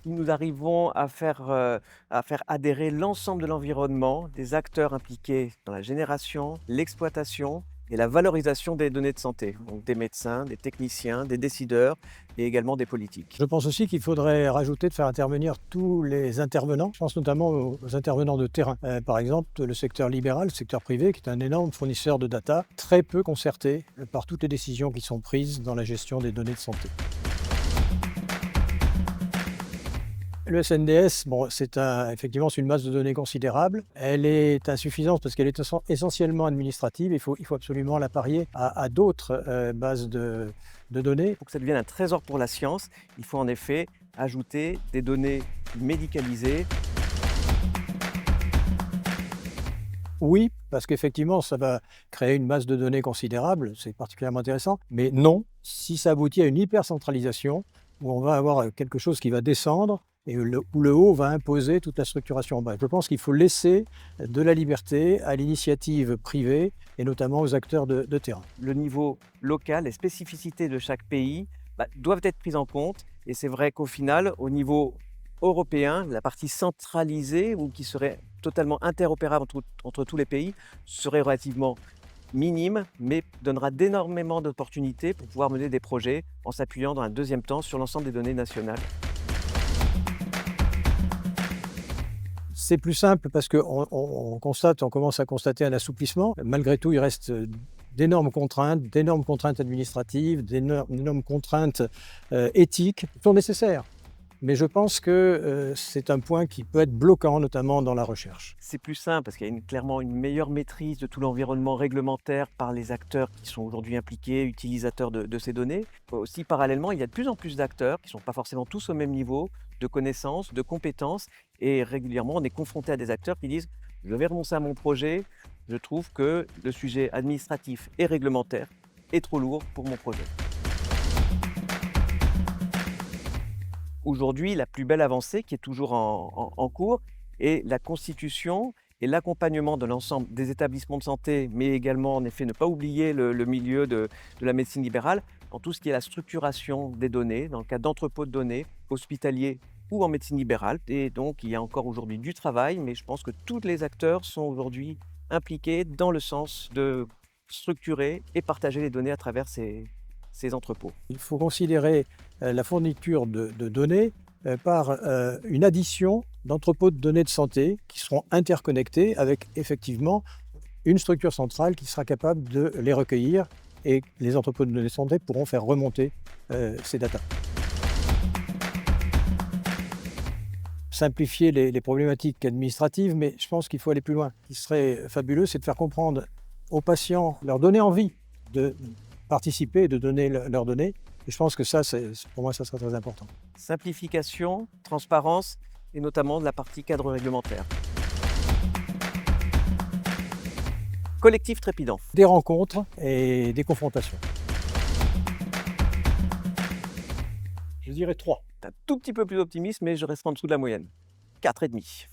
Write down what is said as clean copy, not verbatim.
si nous arrivons à faire adhérer l'ensemble de l'environnement, des acteurs impliqués dans la génération, l'exploitation et la valorisation des données de santé, donc des médecins, des techniciens, des décideurs et également des politiques. Je pense aussi qu'il faudrait rajouter de faire intervenir tous les intervenants. Je pense notamment aux intervenants de terrain. Par exemple, le secteur libéral, le secteur privé, qui est un énorme fournisseur de data, très peu concerté par toutes les décisions qui sont prises dans la gestion des données de santé. Le SNDS, bon, effectivement, c'est une masse de données considérable. Elle est insuffisante parce qu'elle est essentiellement administrative. Il faut absolument la parier à d'autres bases de données. Pour que ça devienne un trésor pour la science, il faut en effet ajouter des données médicalisées. Oui, parce qu'effectivement, ça va créer une masse de données considérable, c'est particulièrement intéressant. Mais non, si ça aboutit à une hypercentralisation, où on va avoir quelque chose qui va descendre et où le haut va imposer toute la structuration en bas. Je pense qu'il faut laisser de la liberté à l'initiative privée et notamment aux acteurs de terrain. Le niveau local, les spécificités de chaque pays doivent être prises en compte. Et c'est vrai qu'au final, au niveau européen, la partie centralisée ou qui serait totalement interopérable entre tous les pays serait relativement minime, mais donnera d'énormément d'opportunités pour pouvoir mener des projets en s'appuyant dans un deuxième temps sur l'ensemble des données nationales. C'est plus simple parce qu'on commence à constater un assouplissement. Malgré tout, il reste d'énormes contraintes administratives, d'énormes contraintes éthiques qui sont nécessaires. Mais je pense que c'est un point qui peut être bloquant, notamment dans la recherche. C'est plus simple parce qu'il y a clairement une meilleure maîtrise de tout l'environnement réglementaire par les acteurs qui sont aujourd'hui impliqués, utilisateurs de ces données. Aussi, parallèlement, il y a de plus en plus d'acteurs qui ne sont pas forcément tous au même niveau de connaissances, de compétences. Et régulièrement, on est confronté à des acteurs qui disent « je vais renoncer à mon projet, je trouve que le sujet administratif et réglementaire est trop lourd pour mon projet ». Aujourd'hui, la plus belle avancée qui est toujours en cours est la constitution et l'accompagnement de l'ensemble des établissements de santé, mais également, en effet, ne pas oublier le milieu de la médecine libérale, dans tout ce qui est la structuration des données, dans le cas d'entrepôts de données, hospitaliers ou en médecine libérale. Et donc, il y a encore aujourd'hui du travail, mais je pense que tous les acteurs sont aujourd'hui impliqués dans le sens de structurer et partager les données à travers ces entrepôts. Il faut considérer la fourniture de données par une addition d'entrepôts de données de santé qui seront interconnectés avec effectivement une structure centrale qui sera capable de les recueillir et les entrepôts de données de santé pourront faire remonter ces datas. Simplifier les problématiques administratives, mais je pense qu'il faut aller plus loin. Ce qui serait fabuleux, c'est de faire comprendre aux patients, leur donner envie de participer et de donner leurs données. Et je pense que ça, pour moi, ça serait très important. Simplification, transparence et notamment de la partie cadre réglementaire. Collectif trépidant. Des rencontres et des confrontations. Je dirais 3. Un tout petit peu plus optimiste, mais je reste en dessous de la moyenne. 4,5.